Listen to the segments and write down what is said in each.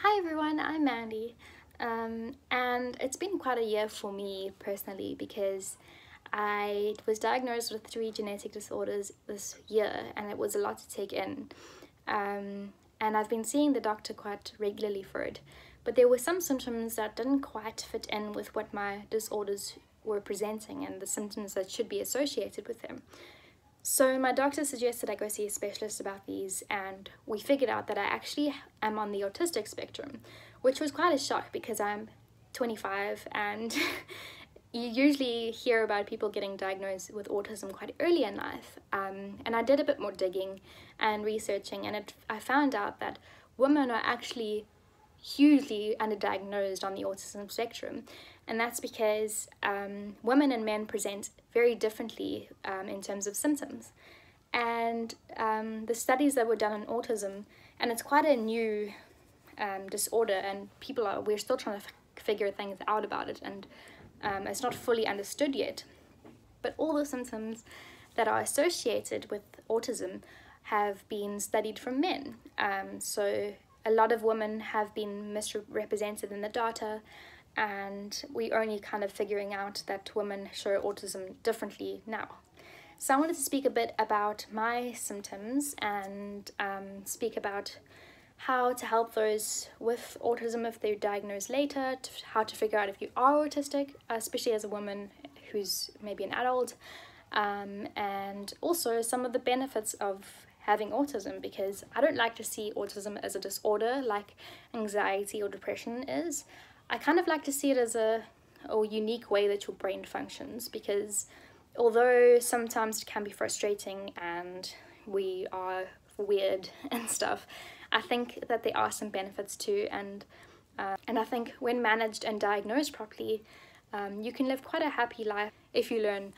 Hi everyone, I'm Mandy, and it's been quite a year for me personally because I was diagnosed with 3 genetic disorders this year and it was a lot to take in. And I've been seeing the doctor quite regularly for it, but there were some symptoms that didn't quite fit in with what my disorders were presenting and the symptoms that should be associated with them. So my doctor suggested I go see a specialist about these, and we figured out that I actually am on the autistic spectrum, which was quite a shock because I'm 25 and you usually hear about people getting diagnosed with autism quite early in life. And I did a bit more digging and researching, and I found out that women are actually hugely underdiagnosed on the autism spectrum, and that's because women and men present very differently in terms of symptoms. And the studies that were done on autism, and it's quite a new disorder, and we're still trying to figure things out about it, and it's not fully understood yet, but all the symptoms that are associated with autism have been studied from men. So a lot of women have been misrepresented in the data, and we're only kind of figuring out that women show autism differently now. So I wanted to speak a bit about my symptoms and speak about how to help those with autism if they're diagnosed later, how to figure out if you are autistic, especially as a woman who's maybe an adult, and also some of the benefits of having autism, because I don't like to see autism as a disorder like anxiety or depression is. I kind of like to see it as a unique way that your brain functions, because although sometimes it can be frustrating and we are weird and stuff, I think that there are some benefits too, and I think when managed and diagnosed properly, you can live quite a happy life if you learn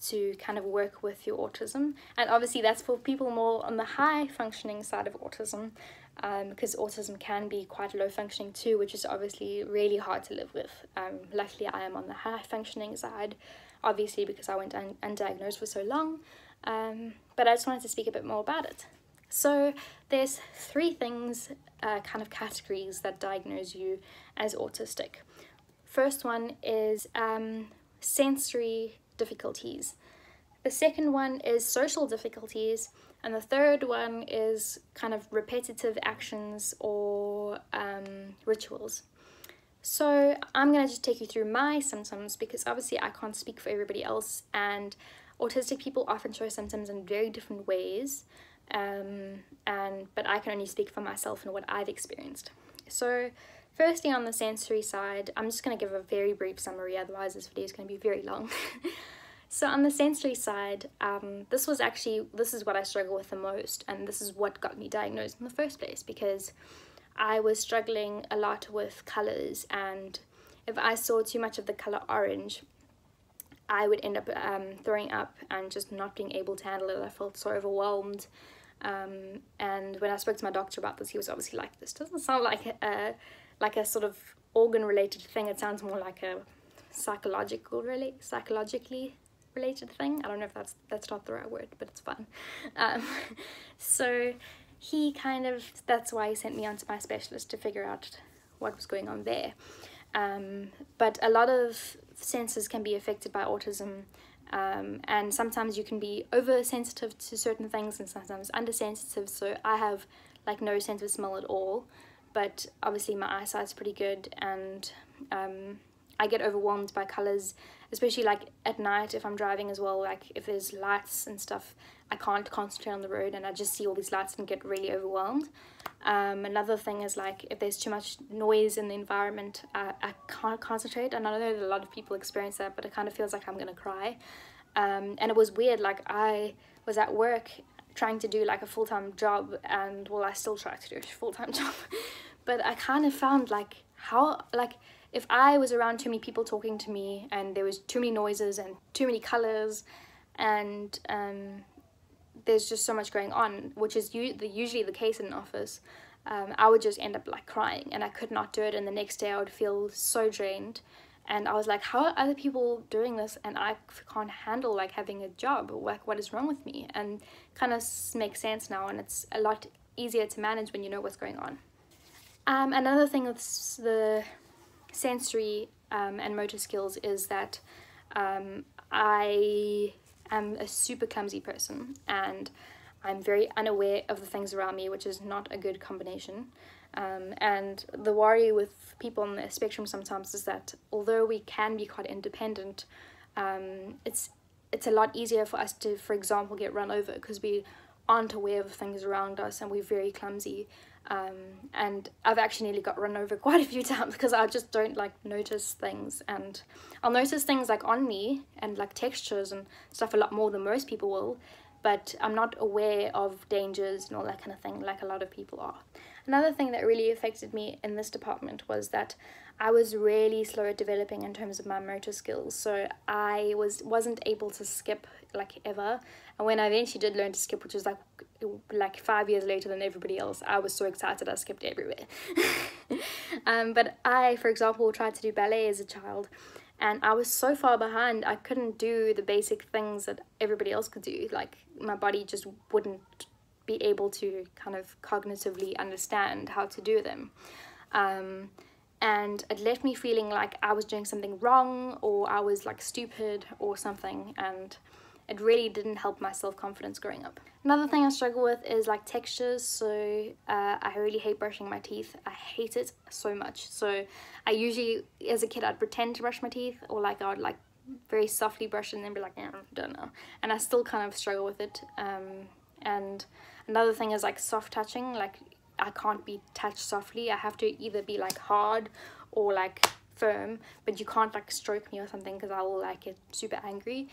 to kind of work with your autism. And obviously that's for people more on the high functioning side of autism, because autism can be quite low functioning too, which is obviously really hard to live with. Luckily I am on the high functioning side, obviously because I went undiagnosed for so long, but I just wanted to speak a bit more about it. So there's 3 things, kind of categories that diagnose you as autistic. First one is sensory difficulties. The second one is social difficulties, and the third one is kind of repetitive actions or rituals. So I'm going to just take you through my symptoms, because obviously I can't speak for everybody else, and autistic people often show symptoms in very different ways, but I can only speak for myself and what I've experienced. So firstly, on the sensory side, I'm just going to give a very brief summary, otherwise this video is going to be very long. So on the sensory side, this is what I struggle with the most, and this is what got me diagnosed in the first place, because I was struggling a lot with colours, and if I saw too much of the colour orange, I would end up throwing up and just not being able to handle it. I felt so overwhelmed. And when I spoke to my doctor about this, he was obviously like, this doesn't sound like a sort of organ related thing, it sounds more like a psychologically related thing. I don't know if that's not the right word, but it's fun. So that's why he sent me on to my specialist to figure out what was going on there. But a lot of senses can be affected by autism, and sometimes you can be oversensitive to certain things and sometimes undersensitive. So I have like no sense of smell at all, but obviously my eyesight's pretty good, and I get overwhelmed by colours, especially like at night if I'm driving as well. Like if there's lights and stuff, I can't concentrate on the road and I just see all these lights and get really overwhelmed. Another thing is like if there's too much noise in the environment, I can't concentrate, and I know that a lot of people experience that, but it kind of feels like I'm gonna cry. And it was weird, like I was at work trying to do like a full-time job, and well, I still try to do a full-time job, but I kind of found like if I was around too many people talking to me and there was too many noises and too many colors, and there's just so much going on, which is usually the case in an office, I would just end up like crying and I could not do it, and the next day I would feel so drained, and I was like, how are other people doing this and I can't handle like having a job? Like, what is wrong with me? And kind of makes sense now, and it's a lot easier to manage when you know what's going on. Another thing with the sensory and motor skills is that I am a super clumsy person, and I'm very unaware of the things around me, which is not a good combination. And the worry with people on the spectrum sometimes is that although we can be quite independent, it's a lot easier for us to, for example, get run over because we aren't aware of things around us and we're very clumsy. And I've actually nearly got run over quite a few times because I just don't like notice things, and I'll notice things like on me and like textures and stuff a lot more than most people will, but I'm not aware of dangers and all that kind of thing like a lot of people are. Another thing that really affected me in this department was that I was really slow at developing in terms of my motor skills. So I wasn't able to skip like ever. And when I eventually did learn to skip, which was like 5 years later than everybody else, I was so excited I skipped everywhere. But I, for example, tried to do ballet as a child, and I was so far behind, I couldn't do the basic things that everybody else could do. Like, my body just wouldn't be able to kind of cognitively understand how to do them. And it left me feeling like I was doing something wrong, or I was like stupid or something, and it really didn't help my self-confidence growing up. Another thing I struggle with is like textures. So I really hate brushing my teeth. I hate it so much. So I usually, as a kid, I'd pretend to brush my teeth, or like I would like very softly brush it and then be like, yeah, I don't know. And I still kind of struggle with it. And another thing is like soft touching. Like, I can't be touched softly. I have to either be like hard or like firm, but you can't like stroke me or something because I will like get super angry.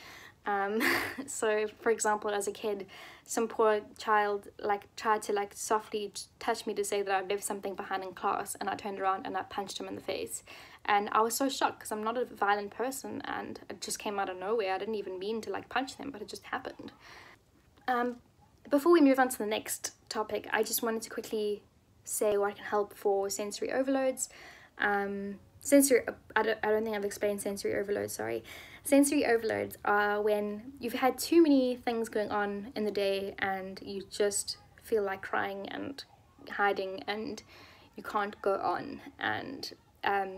So for example, as a kid, some poor child like tried to like softly touch me to say that I'd left something behind in class, and I turned around and I punched him in the face. And I was so shocked because I'm not a violent person, and it just came out of nowhere. I didn't even mean to like punch them, but it just happened. Before we move on to the next topic, I just wanted to quickly say what can help for sensory overloads. I don't think I've explained sensory overloads, sorry. Sensory overloads are when you've had too many things going on in the day and you just feel like crying and hiding and you can't go on. And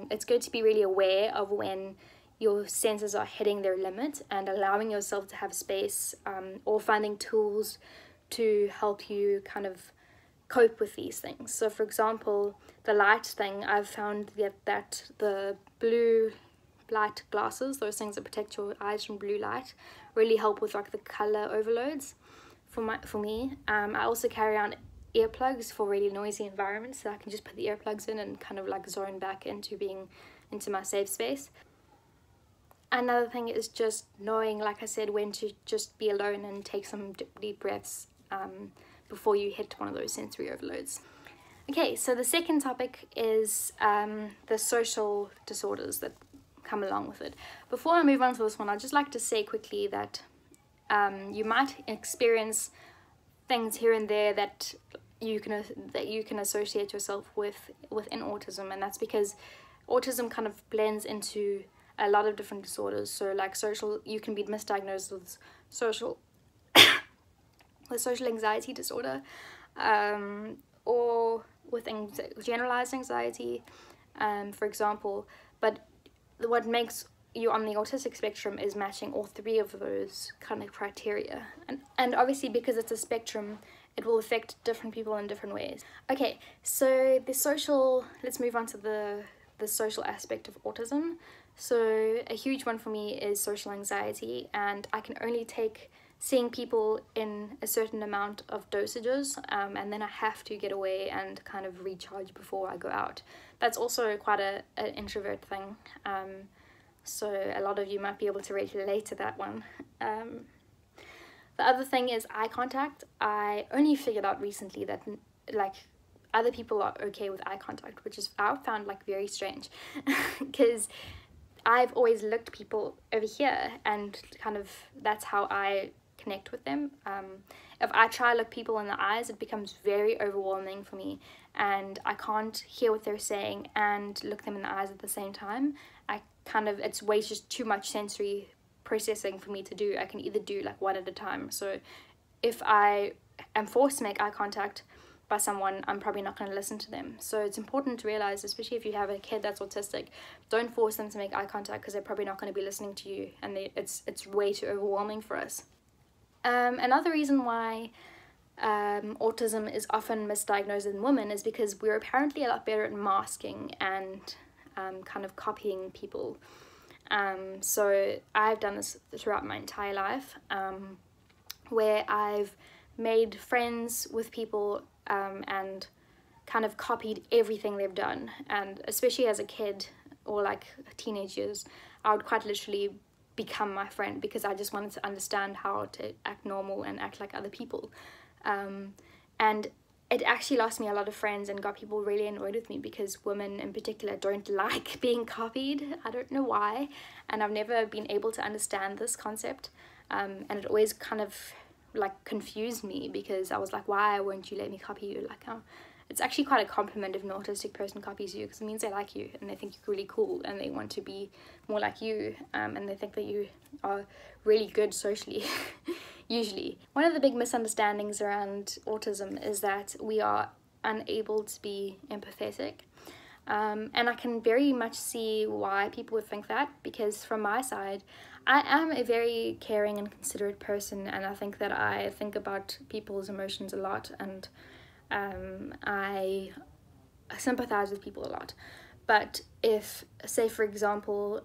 it's good to be really aware of when your senses are hitting their limit and allowing yourself to have space, or finding tools to help you kind of cope with these things. So for example, the light thing, I've found that the blue light glasses, those things that protect your eyes from blue light, really help with like the color overloads for me. I also carry around earplugs for really noisy environments, so I can just put the earplugs in and kind of like zone back into my safe space. Another thing is just knowing, like I said, when to just be alone and take some deep breaths before you hit one of those sensory overloads. Okay, so the second topic is the social disorders that come along with it. Before I move on to this one, I'd just like to say quickly that you might experience things here and there that you can associate yourself with within autism, and that's because autism kind of blends into a lot of different disorders. So like you can be misdiagnosed with social anxiety disorder, or with generalized anxiety, for example. But what makes you on the autistic spectrum is matching all three of those kind of criteria, and obviously because it's a spectrum, it will affect different people in different ways. Okay, so let's move on to the social aspect of autism. So a huge one for me is social anxiety, and I can only take seeing people in a certain amount of dosages, and then I have to get away and kind of recharge before I go out. That's also quite an introvert thing, so a lot of you might be able to relate to that one. The other thing is eye contact. I only figured out recently that like other people are okay with eye contact, which is I found like very strange because I've always looked people over here and kind of that's how I connect with them. If I try to look people in the eyes, it becomes very overwhelming for me, and I can't hear what they're saying and look them in the eyes at the same time. It's way just too much sensory processing for me to do. I can either do like one at a time. So if I am forced to make eye contact, by someone, I'm probably not going to listen to them. So it's important to realize, especially if you have a kid that's autistic, don't force them to make eye contact, because they're probably not going to be listening to you, and it's way too overwhelming for us. Another reason why autism is often misdiagnosed in women is because we're apparently a lot better at masking and kind of copying people. So I've done this throughout my entire life, where I've made friends with people and kind of copied everything they've done. And especially as a kid or like teenage years, I would quite literally become my friend because I just wanted to understand how to act normal and act like other people. And it actually lost me a lot of friends and got people really annoyed with me, because women in particular don't like being copied. I don't know why, and I've never been able to understand this concept, and it always kind of like confused me, because I was like, why won't you let me copy you? Like, it's actually quite a compliment if an autistic person copies you, because it means they like you and they think you're really cool and they want to be more like you, and they think that you are really good socially. Usually. One of the big misunderstandings around autism is that we are unable to be empathetic, and I can very much see why people would think that, because from my side, I am a very caring and considerate person, and I think that I think about people's emotions a lot, and I sympathize with people a lot. But if, say for example,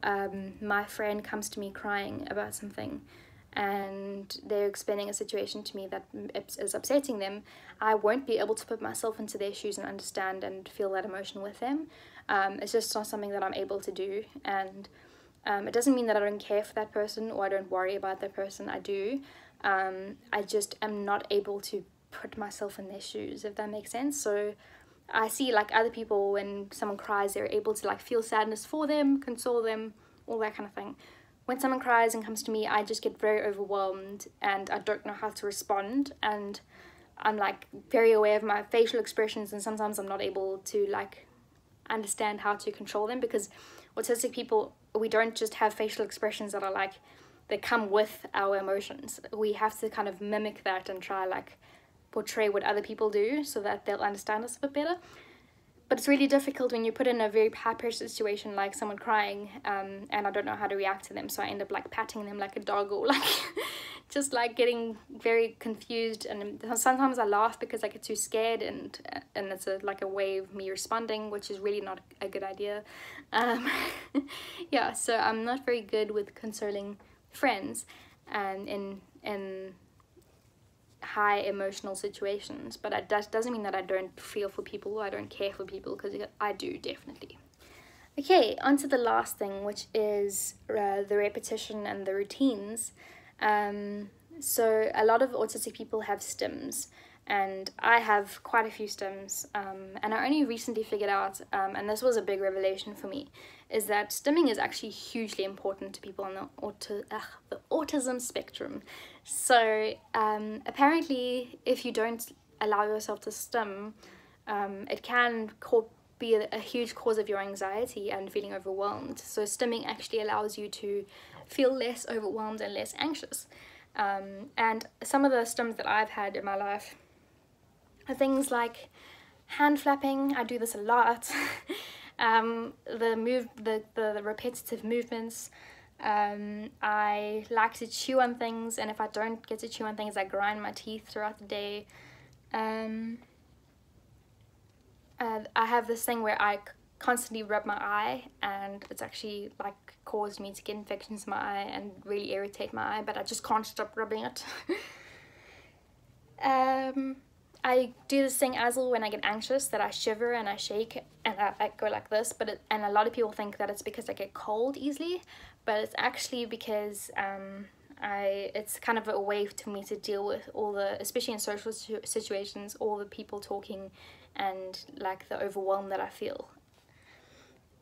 my friend comes to me crying about something and they're explaining a situation to me that is upsetting them, I won't be able to put myself into their shoes and understand and feel that emotion with them. It's just not something that I'm able to do, and it doesn't mean that I don't care for that person or I don't worry about that person. I do. I just am not able to put myself in their shoes, if that makes sense. So I see like other people, when someone cries, they're able to like feel sadness for them, console them, all that kind of thing. When someone cries and comes to me, I just get very overwhelmed and I don't know how to respond, and I'm like very aware of my facial expressions, and sometimes I'm not able to like understand how to control them, because autistic people, we don't just have facial expressions that are like, they come with our emotions. We have to kind of mimic that and try like portray what other people do so that they'll understand us a bit better. But it's really difficult when you put in a very high-pressure situation like someone crying, and I don't know how to react to them, so I end up like patting them like a dog, or like just like getting very confused, and sometimes I laugh because I get too scared, and it's like a way of me responding, which is really not a good idea. Yeah, so I'm not very good with consoling friends and in high emotional situations, but that doesn't mean that I don't feel for people or I don't care for people, because I do, definitely. Okay, on to the last thing, which is the repetition and the routines. So a lot of autistic people have stims, and I have quite a few stims, and I only recently figured out, and this was a big revelation for me, is that stimming is actually hugely important to people on the autism spectrum. So apparently if you don't allow yourself to stim, it can be a huge cause of your anxiety and feeling overwhelmed. So stimming actually allows you to feel less overwhelmed and less anxious. And some of the stims that I've had in my life are things like hand flapping. I do this a lot. The repetitive movements. I like to chew on things, and if I don't get to chew on things, I grind my teeth throughout the day. I have this thing where I constantly rub my eye, and it's actually like caused me to get infections in my eye and really irritate my eye, but I just can't stop rubbing it. I do this thing as well when I get anxious, that I shiver and I shake and I go like this, and a lot of people think that it's because I get cold easily, but it's actually because it's kind of a way for me to deal with all the, especially in social situations, all the people talking and like the overwhelm that I feel.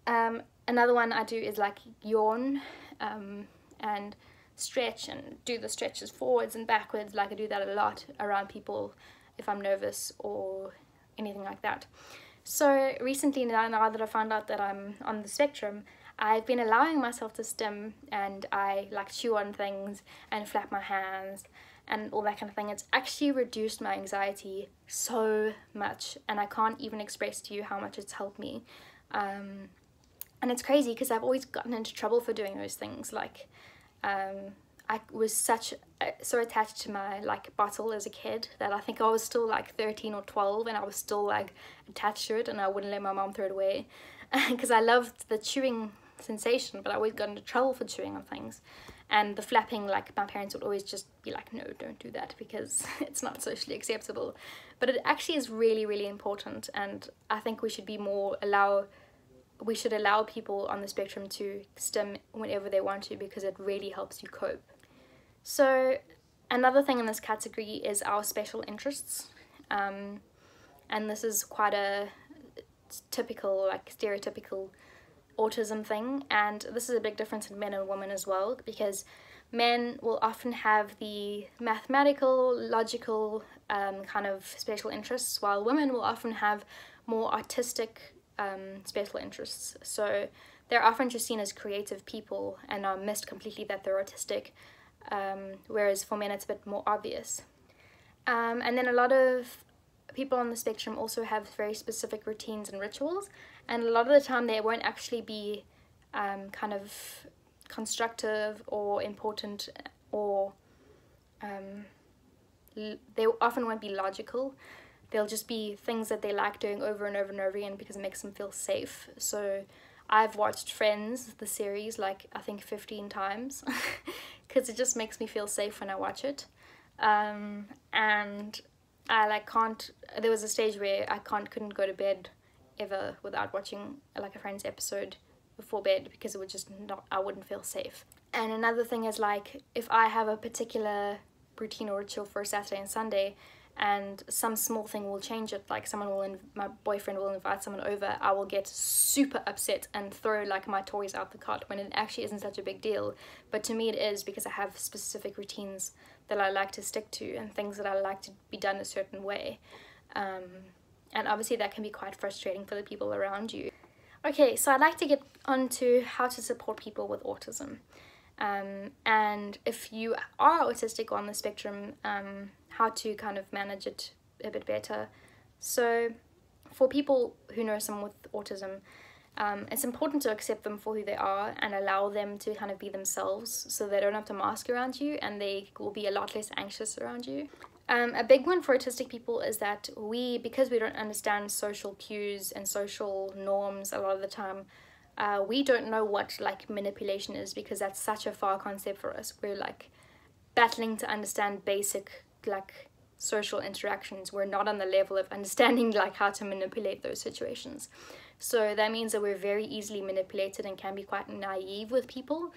Another one I do is like yawn and stretch, and do the stretches forwards and backwards. Like I do that a lot around people if I'm nervous or anything like that. So recently, now that I found out that I'm on the spectrum, I've been allowing myself to stim, and I like chew on things and flap my hands and all that kind of thing. It's actually reduced my anxiety so much, and I can't even express to you how much it's helped me. And it's crazy because I've always gotten into trouble for doing those things. Like I was so attached to my like bottle as a kid that I think I was still like 13 or 12, and I was still like attached to it, and I wouldn't let my mom throw it away because I loved the chewing sensation, but I always got into trouble for chewing on things. And the flapping, like my parents would always just be like, no, don't do that because it's not socially acceptable. But it actually is really, really important, and I think we should allow people on the spectrum to stim whenever they want to, because it really helps you cope. So another thing in this category is our special interests, and this is quite a typical, like stereotypical autism thing, and this is a big difference in men and women as well, because men will often have the mathematical, logical kind of special interests, while women will often have more artistic special interests. So they're often just seen as creative people and are missed completely that they're autistic, whereas for men it's a bit more obvious. And then a lot of people on the spectrum also have very specific routines and rituals, and a lot of the time they won't actually be kind of constructive or important, or they often won't be logical. They'll just be things that they like doing over and over and over again because it makes them feel safe. So I've watched Friends, the series, like I think 15 times because it just makes me feel safe when I watch it. And I like can't, there was a stage where I couldn't go to bed ever without watching like a Friends episode before bed, because it would just not, I wouldn't feel safe. And another thing is, like, if I have a particular routine or ritual for Saturday and Sunday, and some small thing will change it, like my boyfriend will invite someone over, I will get super upset and throw like my toys out the cot, when it actually isn't such a big deal. But to me it is, because I have specific routines that I like to stick to and things that I like to be done a certain way. And obviously that can be quite frustrating for the people around you. Okay, so I'd like to get on to how to support people with autism. And if you are autistic or on the spectrum, how to kind of manage it a bit better. So for people who know someone with autism, it's important to accept them for who they are and allow them to kind of be themselves, so they don't have to mask around you and they will be a lot less anxious around you. A big one for autistic people is that because we don't understand social cues and social norms a lot of the time, we don't know what like manipulation is, because that's such a far concept for us. We're like battling to understand basic like social interactions. We're not on the level of understanding like how to manipulate those situations. So that means that we're very easily manipulated and can be quite naive with people.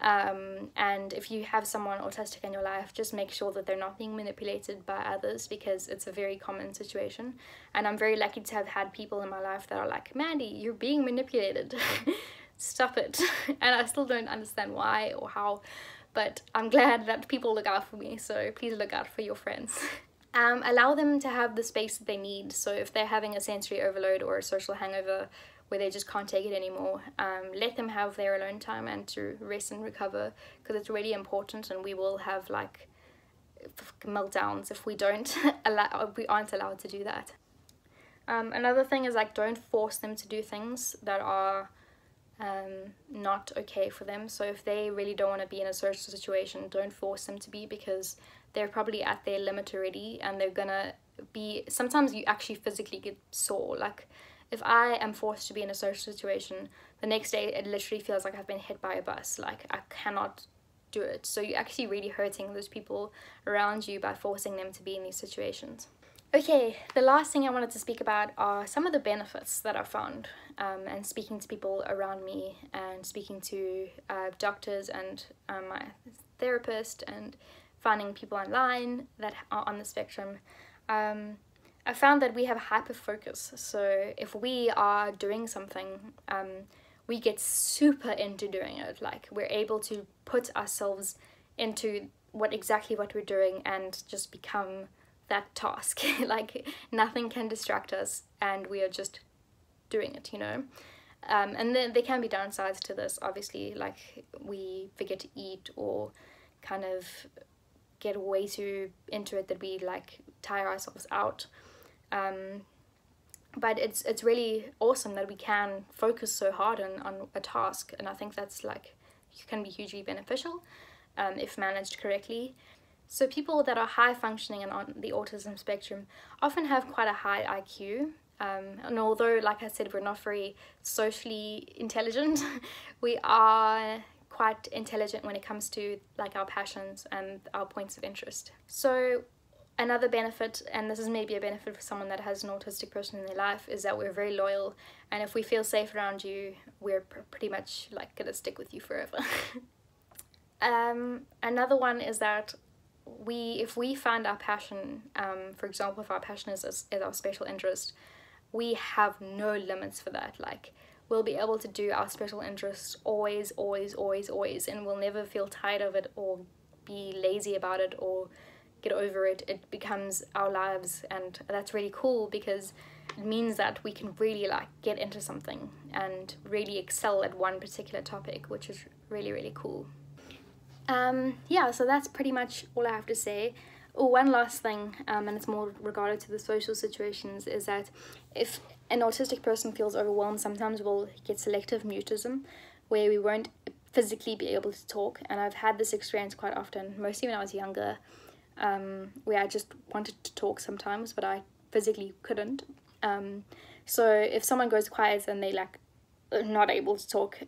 And if you have someone autistic in your life, just make sure that they're not being manipulated by others, because it's a very common situation. And I'm very lucky to have had people in my life that are like, Mandy, you're being manipulated. Stop it. And I still don't understand why or how, but I'm glad that people look out for me, so please look out for your friends. Allow them to have the space that they need. So if they're having a sensory overload or a social hangover where they just can't take it anymore, let them have their alone time and to rest and recover, because it's really important, and we will have like meltdowns if we don't we aren't allowed to do that. Another thing is, like, don't force them to do things that are not okay for them. So if they really don't want to be in a social situation, don't force them to be, because they're probably at their limit already, and they're gonna be, sometimes you actually physically get sore. Like if I am forced to be in a social situation, the next day it literally feels like I've been hit by a bus. Like I cannot do it. So you're actually really hurting those people around you by forcing them to be in these situations. Okay, the last thing I wanted to speak about are some of the benefits that I found, and speaking to people around me and speaking to doctors and my therapist and finding people online that are on the spectrum. I found that we have hyper focus. So if we are doing something, we get super into doing it. Like we're able to put ourselves into exactly what we're doing and just become that task. Like nothing can distract us and we are just doing it, you know. And then there can be downsides to this, obviously, like we forget to eat or kind of get way too into it that we like tire ourselves out. But it's really awesome that we can focus so hard on a task, and I think that's like can be hugely beneficial if managed correctly. So people that are high functioning and on the autism spectrum often have quite a high IQ. And although, like I said, we're not very socially intelligent, we are quite intelligent when it comes to like our passions and our points of interest. So another benefit, and this is maybe a benefit for someone that has an autistic person in their life, is that we're very loyal, and if we feel safe around you, we're pretty much like gonna stick with you forever. Another one is that if we find our passion, for example, if our passion is our special interest, we have no limits for that. Like, we'll be able to do our special interests always, and we'll never feel tired of it or be lazy about it or get over it. It becomes our lives, and that's really cool because it means that we can really like get into something and really excel at one particular topic, which is really, really cool. Yeah, so that's pretty much all I have to say. Oh, one last thing, and it's more regarded to the social situations, is that if an autistic person feels overwhelmed, sometimes we'll get selective mutism, where we won't physically be able to talk. And I've had this experience quite often, mostly when I was younger, where I just wanted to talk sometimes, but I physically couldn't. So if someone goes quiet and they like not able to talk,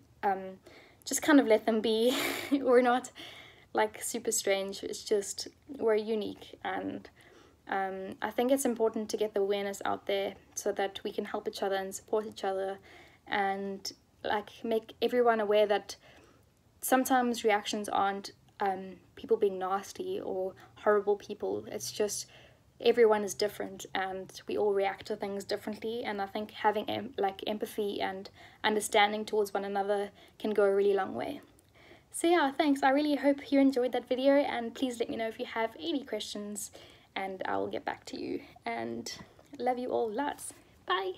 just kind of let them be. We're not like super strange, it's just we're unique, and I think it's important to get the awareness out there so that we can help each other and support each other, and like make everyone aware that sometimes reactions aren't people being nasty or horrible people. It's just everyone is different and we all react to things differently, and I think having like empathy and understanding towards one another can go a really long way. So yeah, thanks. I really hope you enjoyed that video, and please let me know if you have any questions and I will get back to you, and love you all lots. Bye.